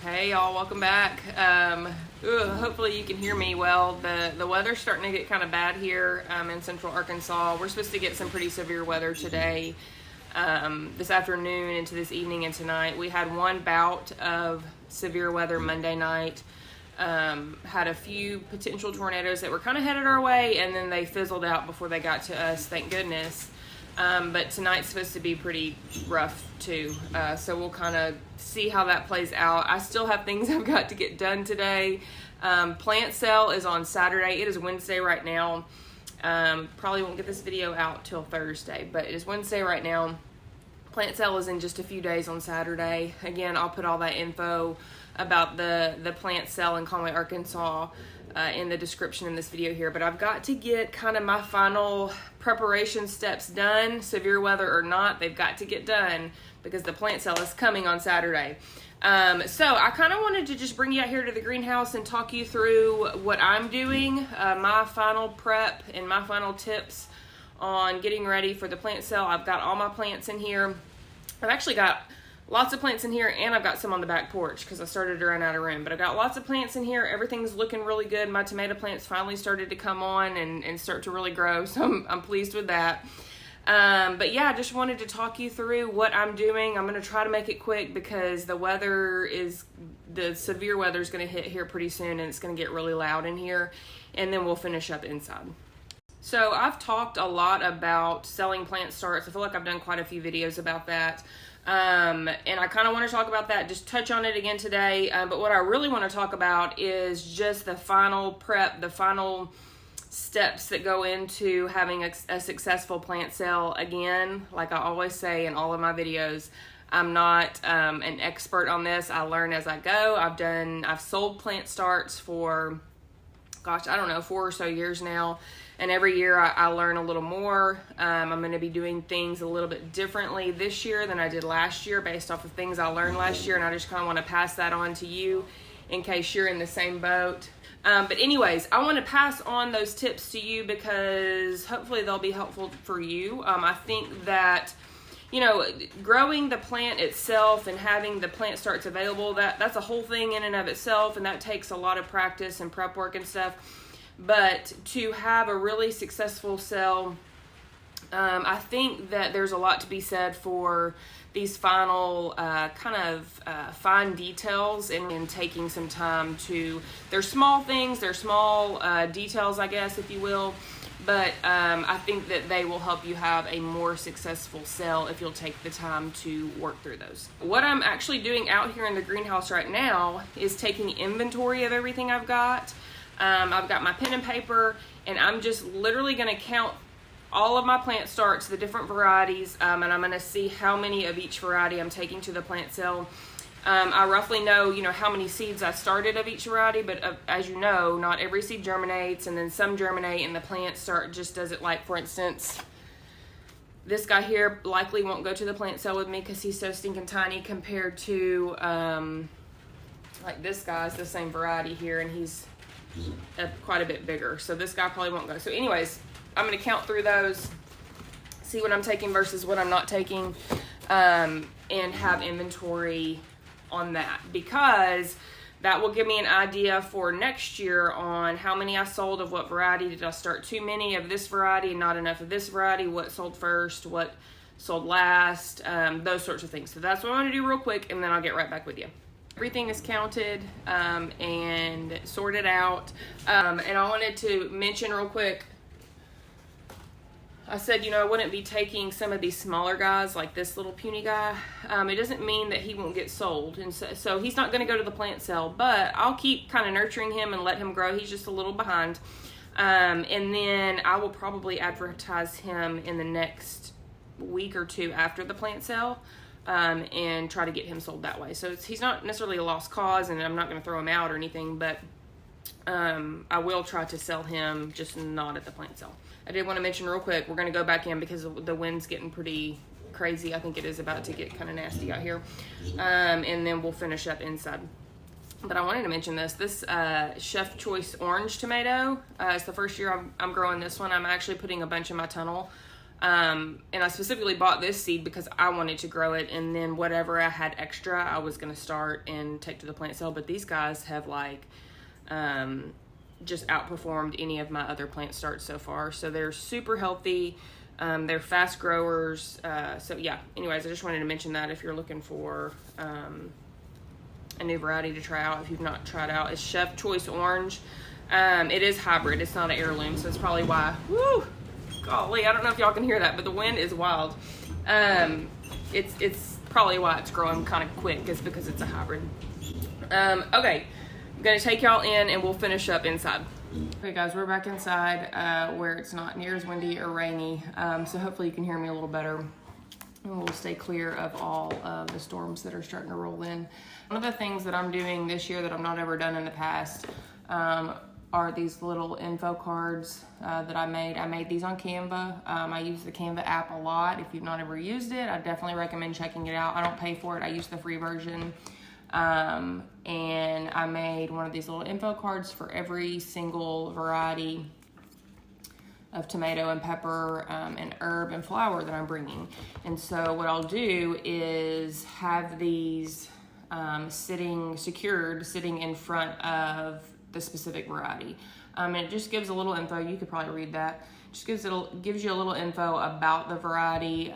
Hey y'all, welcome back. Hopefully you can hear me well. The weather's starting to get kind of bad here in central Arkansas. We're supposed to get some pretty severe weather today, this afternoon into this evening and tonight. We had one bout of severe weather Monday night. Had a few potential tornadoes that were kind of headed our way, and then they fizzled out before they got to us, thank goodness. But tonight's supposed to be pretty rough too, so we'll kind of see how that plays out. I still have things I've got to get done today. Plant sale is on Saturday. It is Wednesday right now. Probably won't get this video out till Thursday, but it is Wednesday right now. Plant sale is in just a few days on Saturday. Again, I'll put all that info about the plant sale in Conway, Arkansas in the description in this video here. But I've got to get kind of my final preparation steps done, severe weather or not. They've got to get done because the plant sale is coming on Saturday. So I kind of wanted to just bring you out here to the greenhouse and talk you through what I'm doing, my final prep and my final tips on getting ready for the plant sale. I've got all my plants in here. I've actually got lots of plants in here, and I've got some on the back porch because I started to run out of room. But I've got lots of plants in here. Everything's looking really good. My tomato plants finally started to come on and start to really grow, so I'm pleased with that. But yeah, I just wanted to talk you through what I'm doing. I'm going to try to make it quick because the severe weather is going to hit here pretty soon, and it's going to get really loud in here, and then we'll finish up inside. So I've talked a lot about selling plant starts. I feel like I've done quite a few videos about that. And I kind of want to talk about that, just touch on it again today. But what I really want to talk about is just the final prep, the final steps that go into having a successful plant sale. Again, like I always say in all of my videos, I'm not an expert on this. I learn as I go. I've sold plant starts for, gosh, I don't know, 4 or so years now. And every year I learn a little more. I'm going to be doing things a little bit differently this year than I did last year based off of things I learned last year. And I just kind of want to pass that on to you in case you're in the same boat. But anyways, I want to pass on those tips to you because hopefully they'll be helpful for you. I think that, growing the plant itself and having the plant starts available, that's a whole thing in and of itself. And that takes a lot of practice and prep work and stuff. But to have a really successful sale, I think that there's a lot to be said for these final fine details and taking some time to, they're small things, they're small details, I guess, if you will, but I think that they will help you have a more successful sale if you'll take the time to work through those. What I'm actually doing out here in the greenhouse right now is taking inventory of everything I've got. I've got my pen and paper, and I'm just literally going to count all of my plant starts, the different varieties, and I'm going to see how many of each variety I'm taking to the plant sale. I roughly know, how many seeds I started of each variety, but as you know, not every seed germinates, and then some germinate, and the plant start just doesn't, like, for instance, this guy here likely won't go to the plant sale with me because he's so stinking tiny compared to, like this guy's the same variety here, and he's quite a bit bigger, so this guy probably won't go. So anyways, I'm going to count through those, see what I'm taking versus what I'm not taking, and have inventory on that, because that will give me an idea for next year on how many I sold of what variety. Did I start too many of this variety and not enough of this variety? What sold first, what sold last, those sorts of things. So that's what I'm going to do real quick, and then I'll get right back with you. Everything is counted and sorted out. And I wanted to mention real quick, I said, I wouldn't be taking some of these smaller guys like this little puny guy. It doesn't mean that he won't get sold. And so he's not going to go to the plant sale, but I'll keep kind of nurturing him and let him grow. He's just a little behind. And then I will probably advertise him in the next week or two after the plant sale. And try to get him sold that way. So he's not necessarily a lost cause, and I'm not going to throw him out or anything, but I will try to sell him, just not at the plant sale. I did want to mention real quick, we're going to go back in because the wind's getting pretty crazy. I think it is about to get kind of nasty out here. And then we'll finish up inside. But I wanted to mention this Chef Choice Orange tomato. It's the first year I'm growing this one. I'm actually putting a bunch in my tunnel. And I specifically bought this seed because I wanted to grow it, and then whatever I had extra, I was going to start and take to the plant sale. But these guys have like just outperformed any of my other plant starts so far. So they're super healthy. They're fast growers. So yeah, anyways, I just wanted to mention that if you're looking for a new variety to try out, if you've not tried out, it's Chef Choice Orange. It is hybrid. It's not an heirloom, so it's probably why. Woo! Golly, I don't know if y'all can hear that, but the wind is wild. It's probably why it's growing kind of quick, is because it's a hybrid. Okay, I'm gonna take y'all in and we'll finish up inside. Okay guys, we're back inside where it's not near as windy or rainy, so hopefully you can hear me a little better. And we'll stay clear of all of the storms that are starting to roll in. One of the things that I'm doing this year that I've not ever done in the past are these little info cards that I made. I made these on Canva. I use the Canva app a lot. If you've not ever used it, I definitely recommend checking it out. I don't pay for it. I use the free version. And I made one of these little info cards for every single variety of tomato and pepper and herb and flower that I'm bringing. And so what I'll do is have these sitting in front of the specific variety. And it just gives a little info. You could probably read that. Just gives you a little info about the variety,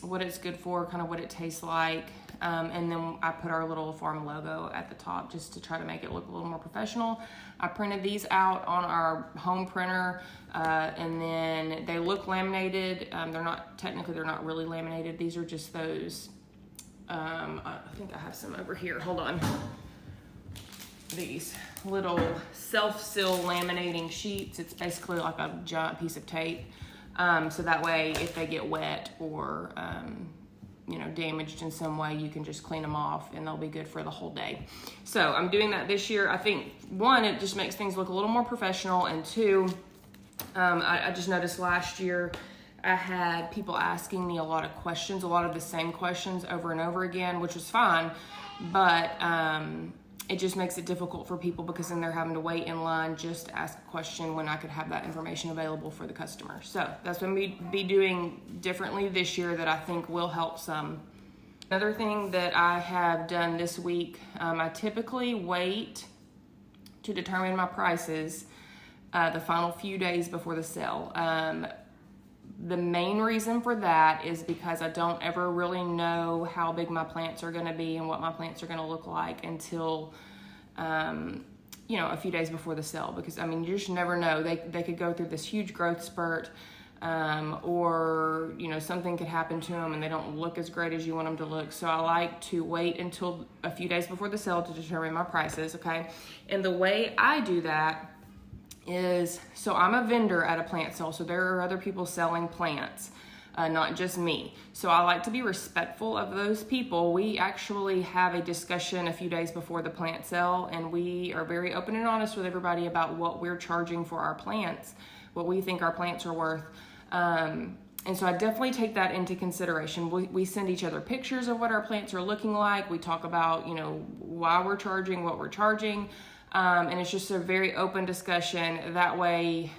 what it's good for, kind of what it tastes like. And then I put our little farm logo at the top just to try to make it look a little more professional. I printed these out on our home printer, and then they look laminated. They're not really laminated. These are just those, I think I have some over here. Hold on. These little self-seal laminating sheets. It's basically like a giant piece of tape. So that way if they get wet or damaged in some way, you can just clean them off and they'll be good for the whole day. So I'm doing that this year. I think one, it just makes things look a little more professional, and two, I just noticed last year I had people asking me a lot of questions, a lot of the same questions over and over again, which was fine, but it just makes it difficult for people because then they're having to wait in line just to ask a question when I could have that information available for the customer. So that's what I'm going to be doing differently this year that I think will help some. Another thing that I have done this week, I typically wait to determine my prices the final few days before the sale. The main reason for that is because I don't ever really know how big my plants are going to be and what my plants are going to look like until, a few days before the sale. Because, you just never know. They could go through this huge growth spurt, or, something could happen to them and they don't look as great as you want them to look. So I like to wait until a few days before the sale to determine my prices, okay? And the way I do that is, so I'm a vendor at a plant sale, so there are other people selling plants, not just me. So I like to be respectful of those people. We actually have a discussion a few days before the plant sale, and we are very open and honest with everybody about what we're charging for our plants, what we think our plants are worth. And so I definitely take that into consideration. We send each other pictures of what our plants are looking like. We talk about, why we're charging, what we're charging. And it's just a very open discussion. That way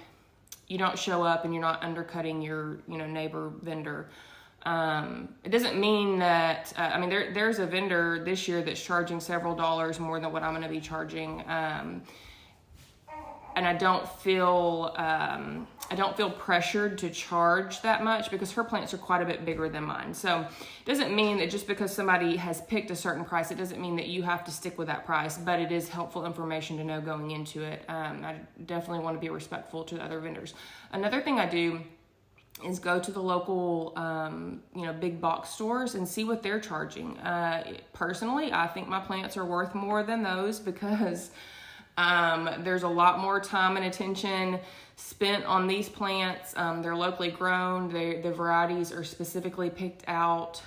you don't show up and you're not undercutting your, neighbor vendor. It doesn't mean that, there's a vendor this year that's charging several dollars more than what I'm going to be charging. And I don't feel pressured to charge that much because her plants are quite a bit bigger than mine. So it doesn't mean that just because somebody has picked a certain price, it doesn't mean that you have to stick with that price, but it is helpful information to know going into it. I definitely want to be respectful to other vendors. Another thing I do is go to the local, big box stores and see what they're charging. Personally, I think my plants are worth more than those because there's a lot more time and attention spent on these plants. They're locally grown. The varieties are specifically picked out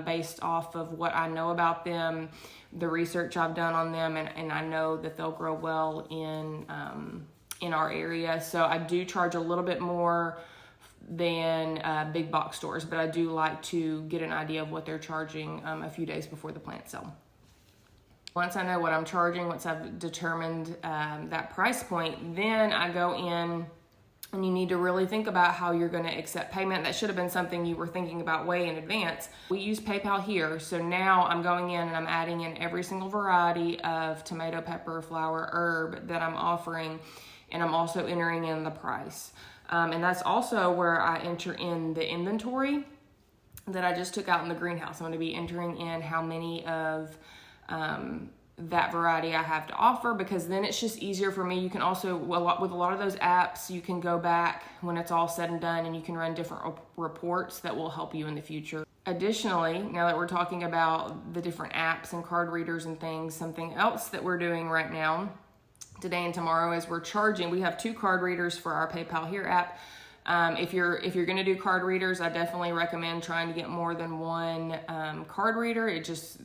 based off of what I know about them, the research I've done on them, and I know that they'll grow well in our area. So I do charge a little bit more than big box stores, but I do like to get an idea of what they're charging a few days before the plant sale. Once I know what I'm charging, once I've determined that price point, then I go in and you need to really think about how you're going to accept payment. That should have been something you were thinking about way in advance. We use PayPal here, so now I'm going in and I'm adding in every single variety of tomato, pepper, flower, herb that I'm offering, and I'm also entering in the price. And that's also where I enter in the inventory that I just took out in the greenhouse. I'm going to be entering in how many of that variety I have to offer, because then it's just easier for me. You can also, with a lot of those apps, you can go back when it's all said and done and you can run different reports that will help you in the future. Additionally, now that we're talking about the different apps and card readers and things, something else that we're doing right now, today and tomorrow, is we're charging. We have 2 card readers for our PayPal Here app. If you're going to do card readers, I definitely recommend trying to get more than one card reader. It just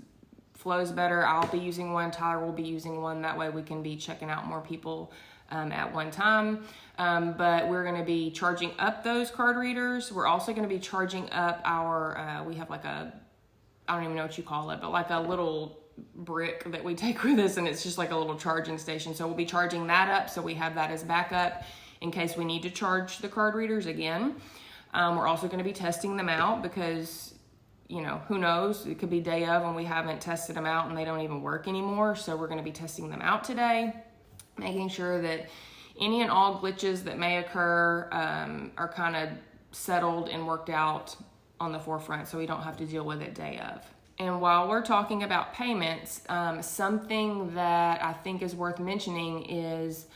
flows better. I'll be using one, Tyler will be using one. That way we can be checking out more people at one time. But we're going to be charging up those card readers. We're also going to be charging up our, we have like a, I don't even know what you call it, but like a little brick that we take with us, and it's just like a little charging station. So we'll be charging that up, so we have that as backup in case we need to charge the card readers again. We're also going to be testing them out because, you know, who knows, it could be day of and we haven't tested them out and they don't even work anymore. So we're going to be testing them out today, making sure that any and all glitches that may occur are kind of settled and worked out on the forefront, so we don't have to deal with it day of. And while we're talking about payments, something that I think is worth mentioning is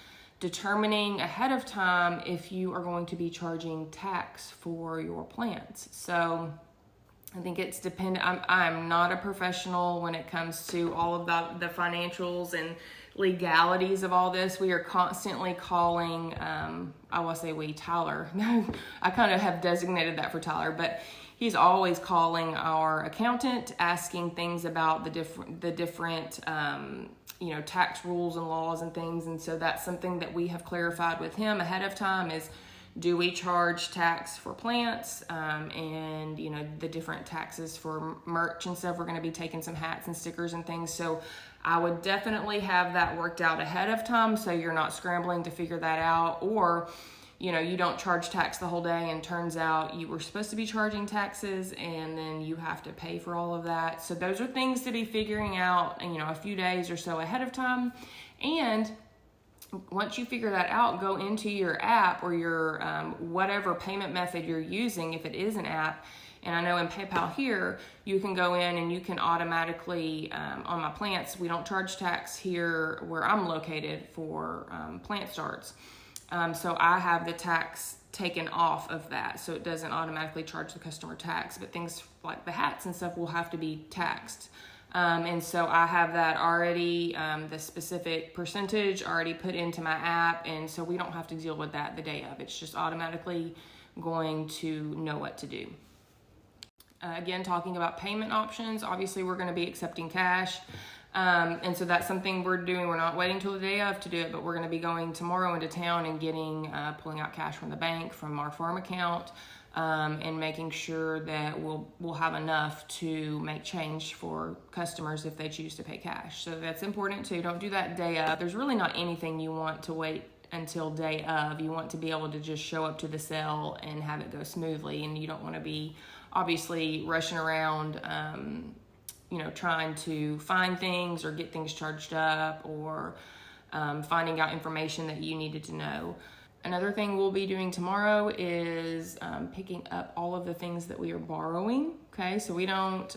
determining ahead of time if you are going to be charging tax for your plants. So I think it's dependent. I'm not a professional when it comes to all of the financials and legalities of all this. We are constantly calling, I will say we, Tyler. I kind of have designated that for Tyler, but he's always calling our accountant, asking things about the different tax rules and laws and things. And so that's something that we have clarified with him ahead of time is, do we charge tax for plants and, the different taxes for merch and stuff? We're going to be taking some hats and stickers and things. So I would definitely have that worked out ahead of time so you're not scrambling to figure that out. Or, you don't charge tax the whole day and turns out you were supposed to be charging taxes and then you have to pay for all of that. So those are things to be figuring out, a few days or so ahead of time. And once you figure that out, go into your app or your whatever payment method you're using, if it is an app. And I know in PayPal Here, you can go in and you can automatically, on my plants, we don't charge tax here where I'm located for plant starts. So I have the tax taken off of that, so it doesn't automatically charge the customer tax, but things like the hats and stuff will have to be taxed. And so I have that already, the specific percentage already put into my app, and so we don't have to deal with that the day of. It's just automatically going to know what to do. Again, talking about payment options, obviously we're going to be accepting cash. And so that's something we're doing. We're not waiting till the day of to do it, but we're going to be going tomorrow into town and pulling out cash from the bank, from our farm account, and making sure that we'll have enough to make change for customers if they choose to pay cash. So that's important too. Don't do that day of. There's really not anything you want to wait until day of. You want to be able to just show up to the sale and have it go smoothly, and you don't want to be obviously rushing around trying to find things or get things charged up or finding out information that you needed to know. Another thing we'll be doing tomorrow is picking up all of the things that we are borrowing. Okay, so we don't,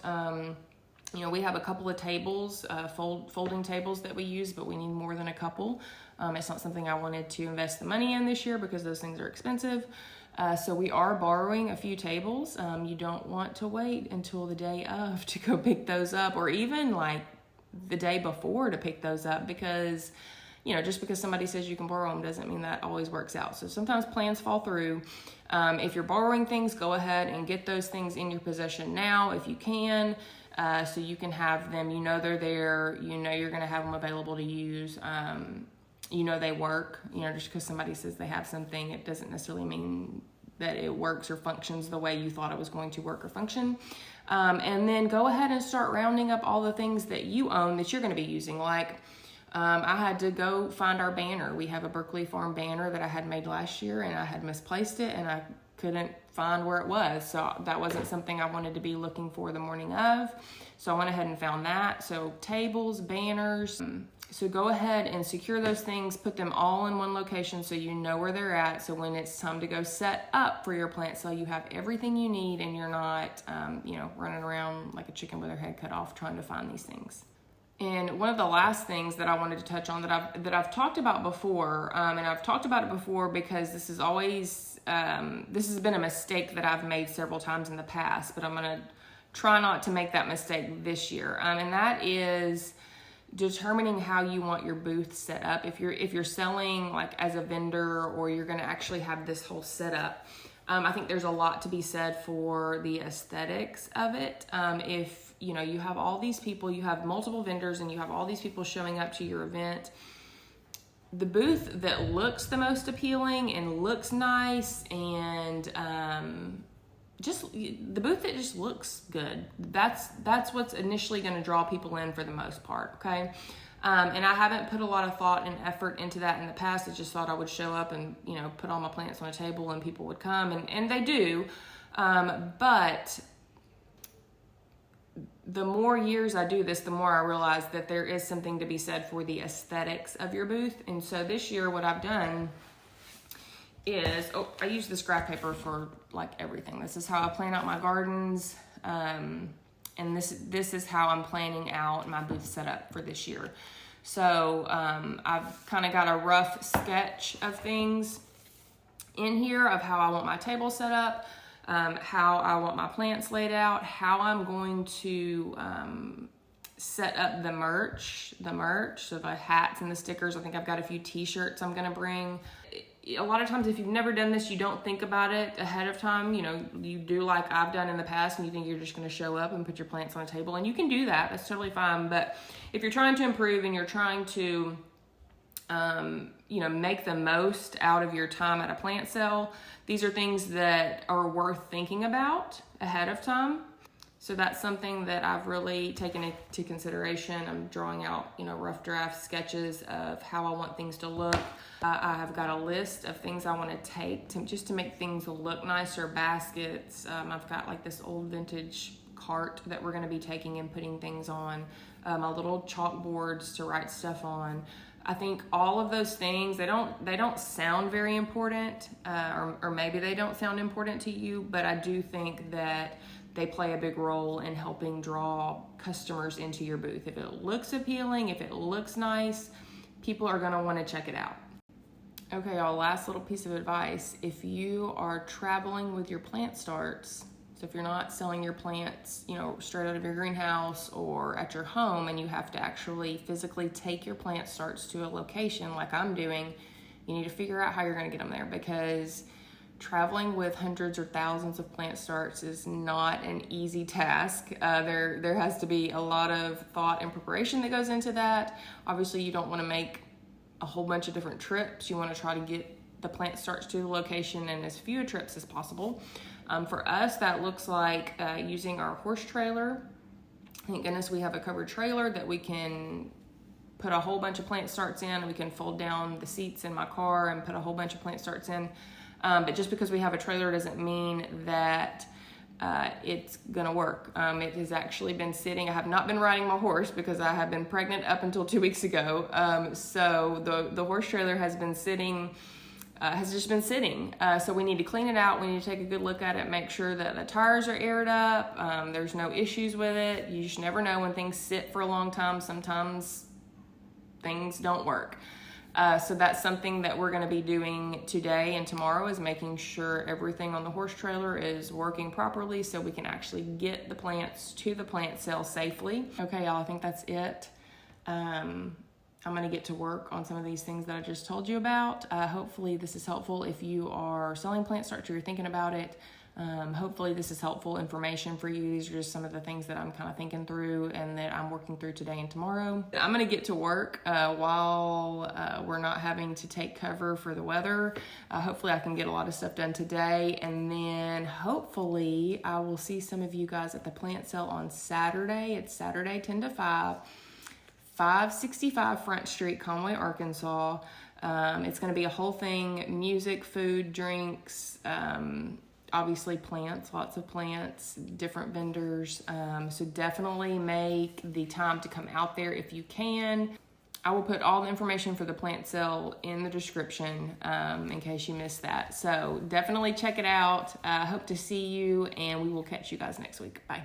we have a couple of tables, folding tables that we use, but we need more than a couple. It's not something I wanted to invest the money in this year because those things are expensive. So we are borrowing a few tables. You don't want to wait until the day of to go pick those up, or even like the day before to pick those up, because just because somebody says you can borrow them doesn't mean that always works out. So sometimes plans fall through. If you're borrowing things, go ahead and get those things in your possession now if you can, so you can have them. They're there. You're going to have them available to use. They work. Just because somebody says they have something, it doesn't necessarily mean that it works or functions the way you thought it was going to work or function. And then go ahead and start rounding up all the things that you own that you're going to be using. Like I had to go find our banner. We have a BerkeleyFarm banner that I had made last year, and I had misplaced it, and I couldn't find where it was. So that wasn't something I wanted to be looking for the morning of. So I went ahead and found that. So tables, banners. So go ahead and secure those things, put them all in one location so you know where they're at. So when it's time to go set up for your plant sale, you have everything you need and you're not, running around like a chicken with her head cut off trying to find these things. And one of the last things that I wanted to touch on that I've talked about before, and I've talked about it before because this is always, this has been a mistake that I've made several times in the past, but I'm going to try not to make that mistake this year. And that is determining how you want your booth set up. If you're selling like as a vendor, or you're going to actually have this whole setup, I think there's a lot to be said for the aesthetics of it. If you have all these people, you have multiple vendors, and you have all these people showing up to your event, the booth that looks the most appealing and looks nice, and just the booth that just looks good, that's what's initially going to draw people in for the most part. Okay. And I haven't put a lot of thought and effort into that in the past. I just thought I would show up and put all my plants on a table and people would come, and they do. But the more years I do this, the more I realize that there is something to be said for the aesthetics of your booth. And so this year what I've done is, I use this graph paper for like everything. This is how I plan out my gardens. And this is how I'm planning out my booth setup for this year. So I've kind of got a rough sketch of things in here of how I want my table set up, how I want my plants laid out, how I'm going to set up the merch, so the hats and the stickers. I think I've got a few t-shirts I'm gonna bring. A lot of times if you've never done this, you don't think about it ahead of time. You do like I've done in the past, and you think you're just going to show up and put your plants on a table, and you can do that. That's totally fine. But if you're trying to improve and you're trying to, make the most out of your time at a plant sale, these are things that are worth thinking about ahead of time. So that's something that I've really taken into consideration. I'm drawing out, rough draft sketches of how I want things to look. I have got a list of things I want to take just to make things look nicer. Baskets. I've got like this old vintage cart that we're going to be taking and putting things on. My little chalkboards to write stuff on. I think all of those things, they don't sound very important, or maybe they don't sound important to you, but I do think that they play a big role in helping draw customers into your booth. If it looks appealing, if it looks nice, people are gonna wanna check it out. Okay, y'all, last little piece of advice. If you are traveling with your plant starts, so if you're not selling your plants, straight out of your greenhouse or at your home, and you have to actually physically take your plant starts to a location like I'm doing, you need to figure out how you're gonna get them there, because traveling with hundreds or thousands of plant starts is not an easy task. There has to be a lot of thought and preparation that goes into that. Obviously, you don't want to make a whole bunch of different trips. You want to try to get the plant starts to the location in as few trips as possible. For us, that looks like using our horse trailer. Thank goodness we have a covered trailer that we can put a whole bunch of plant starts in. We can fold down the seats in my car and put a whole bunch of plant starts in. But just because we have a trailer doesn't mean that it's gonna work. It has actually been sitting. I have not been riding my horse because I have been pregnant up until 2 weeks ago. So the horse trailer has been sitting, just been sitting. So we need to clean it out. We need to take a good look at it, make sure that the tires are aired up. There's no issues with it. You just never know when things sit for a long time. Sometimes things don't work. So that's something that we're going to be doing today and tomorrow, is making sure everything on the horse trailer is working properly so we can actually get the plants to the plant sale safely. Okay, y'all, I think that's it. I'm going to get to work on some of these things that I just told you about. Hopefully this is helpful if you are selling plant starts or you're thinking about it. Hopefully this is helpful information for you. These are just some of the things that I'm kind of thinking through and that I'm working through today and tomorrow. I'm going to get to work while we're not having to take cover for the weather. Hopefully I can get a lot of stuff done today, and then hopefully I will see some of you guys at the plant sale on Saturday. It's Saturday 10 to 5. 565 Front Street, Conway, Arkansas. It's going to be a whole thing: music, food, drinks, obviously plants, lots of plants, different vendors. So definitely make the time to come out there if you can. I will put all the information for the plant sale in the description in case you missed that. So definitely check it out. I hope to see you, and we will catch you guys next week. Bye.